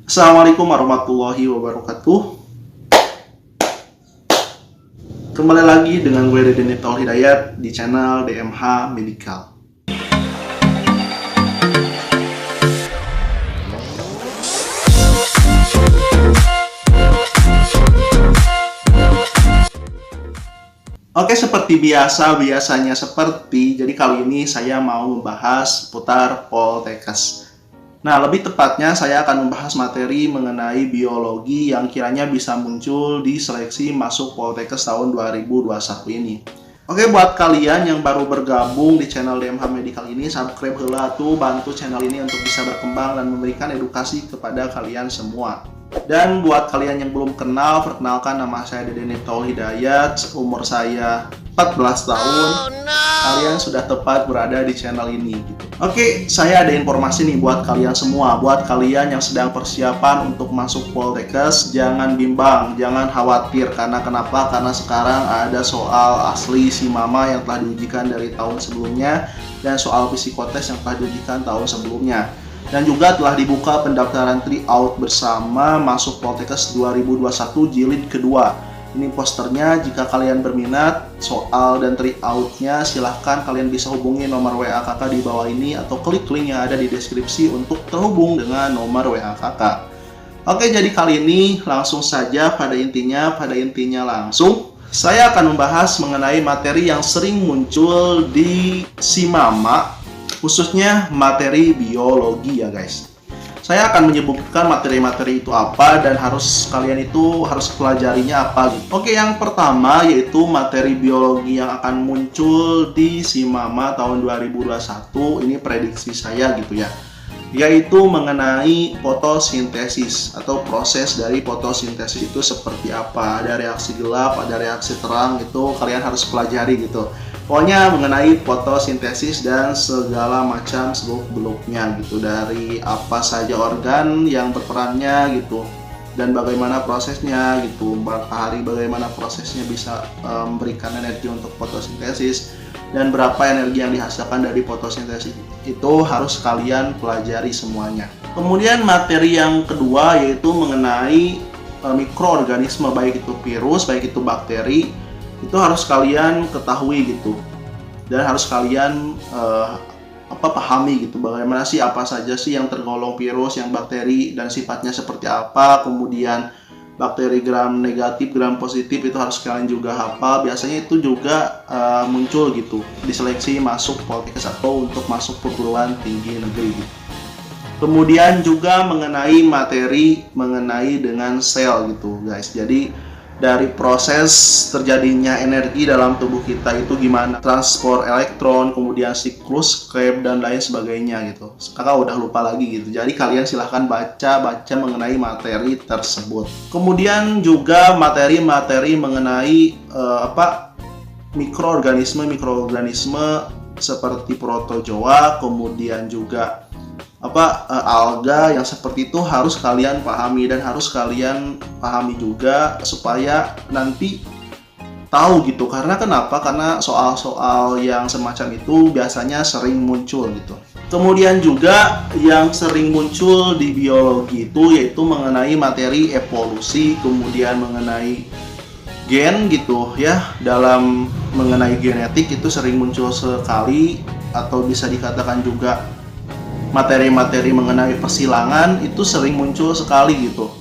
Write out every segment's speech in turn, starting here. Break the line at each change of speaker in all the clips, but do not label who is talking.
Assalamualaikum warahmatullahi wabarakatuh. Kembali lagi dengan gue Dede Niptal Hidayat di channel DMH Medical. Oke, seperti biasanya jadi kali ini saya mau membahas seputar Poltekkes. Nah, lebih tepatnya saya akan membahas materi mengenai biologi yang kiranya bisa muncul di seleksi masuk Poltekkes tahun 2021 ini. Oke, buat kalian yang baru bergabung di channel DMH Medical ini, subscribe heula tuh, bantu channel ini untuk bisa berkembang dan memberikan edukasi kepada kalian semua. Dan buat kalian yang belum kenal, perkenalkan nama saya Dede Niptal Hidayat, umur saya 14 tahun. Kalian sudah tepat berada di channel ini gitu. Oke, saya ada informasi nih buat kalian semua. Buat kalian yang sedang persiapan untuk masuk Poltekkes, jangan bimbang, jangan khawatir. Karena kenapa? Karena sekarang ada soal asli si mama yang telah diujikan dari tahun sebelumnya dan soal psikotes yang telah diujikan tahun sebelumnya. Dan juga telah dibuka pendaftaran tryout bersama masuk Poltekkes 2021 jilid kedua. Ini posternya, jika kalian berminat soal dan tryoutnya, silahkan kalian bisa hubungi nomor WA kakak di bawah ini atau klik link yang ada di deskripsi untuk terhubung dengan nomor WA kakak. Oke, jadi kali ini langsung saja pada intinya langsung. Saya akan membahas mengenai materi yang sering muncul di si mama, khususnya materi biologi ya guys. Saya akan menyebutkan materi-materi itu apa dan kalian itu harus pelajarinya apa gitu. Oke, yang pertama yaitu materi biologi yang akan muncul di si mama tahun 2021. Ini prediksi saya gitu ya. Yaitu mengenai fotosintesis atau proses dari fotosintesis itu seperti apa. Ada reaksi gelap, ada reaksi terang, itu kalian harus pelajari gitu. Pokoknya mengenai fotosintesis dan segala macam seluk-beluknya gitu, dari apa saja organ yang berperannya gitu dan bagaimana prosesnya gitu, matahari bagaimana prosesnya bisa memberikan energi untuk fotosintesis dan berapa energi yang dihasilkan dari fotosintesis itu harus kalian pelajari semuanya. Kemudian materi yang kedua yaitu mengenai mikroorganisme, baik itu virus, baik itu bakteri, itu harus kalian ketahui gitu dan harus kalian pahami gitu, bagaimana sih, apa saja sih yang tergolong virus, yang bakteri dan sifatnya seperti apa. Kemudian bakteri gram negatif, gram positif itu harus kalian juga hafal. Biasanya itu juga muncul gitu di seleksi masuk Poltekkes atau untuk masuk perguruan tinggi negeri gitu. Kemudian juga mengenai materi mengenai dengan sel gitu guys. Jadi dari proses terjadinya energi dalam tubuh kita itu gimana, transport elektron, kemudian siklus Krebs dan lain sebagainya gitu. Kakak udah lupa lagi gitu. Jadi kalian silahkan baca mengenai materi tersebut. Kemudian juga materi mengenai mikroorganisme seperti protozoa, kemudian juga alga yang seperti itu harus kalian pahami dan harus kalian pahami juga supaya nanti tahu gitu. Karena kenapa? Karena soal-soal yang semacam itu biasanya sering muncul gitu. Kemudian juga yang sering muncul di biologi itu yaitu mengenai materi evolusi, kemudian mengenai gen gitu ya. Dalam mengenai genetik itu sering muncul sekali, atau bisa dikatakan juga materi-materi mengenai persilangan itu sering muncul sekali gitu.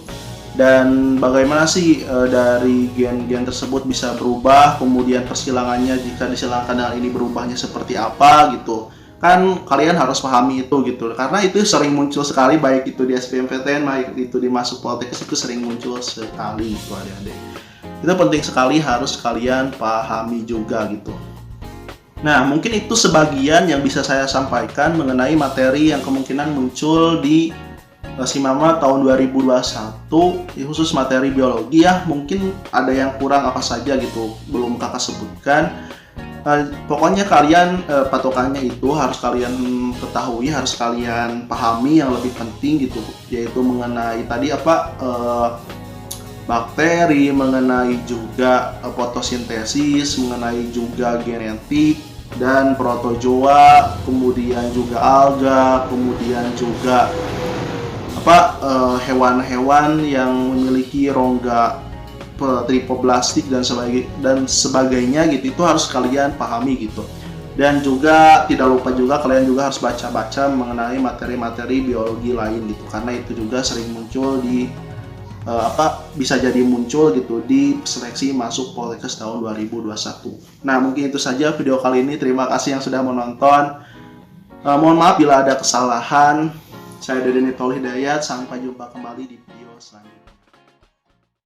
Dan bagaimana sih dari gen-gen tersebut bisa berubah, kemudian persilangannya jika disilangkan dengan ini berubahnya seperti apa gitu. Kan kalian harus pahami itu gitu. Karena itu sering muncul sekali, baik itu di SBMPTN, baik itu di masuk Poltekkes, itu sering muncul sekali gitu adik-adik. Itu penting sekali, harus kalian pahami juga gitu. Nah, mungkin itu sebagian yang bisa saya sampaikan mengenai materi yang kemungkinan muncul di si mama tahun 2021, khusus materi biologi ya. Mungkin ada yang kurang apa saja gitu, belum kakak sebutkan. Pokoknya kalian patokannya itu harus kalian ketahui, harus kalian pahami yang lebih penting gitu, yaitu mengenai tadi bakteri, mengenai juga fotosintesis, mengenai juga genetik dan protozoa, kemudian juga alga, kemudian juga hewan-hewan yang memiliki rongga tripoblastik dan sebagainya gitu, itu harus kalian pahami gitu. Dan juga tidak lupa juga kalian juga harus baca-baca mengenai materi-materi biologi lain gitu, karena itu juga sering muncul di bisa jadi muncul gitu di seleksi masuk Poltekkes tahun 2021. Nah, mungkin itu saja video kali ini. Terima kasih yang sudah menonton. Mohon maaf bila ada kesalahan. Saya Deden Nipto Hidayat. Sampai jumpa kembali di video selanjutnya.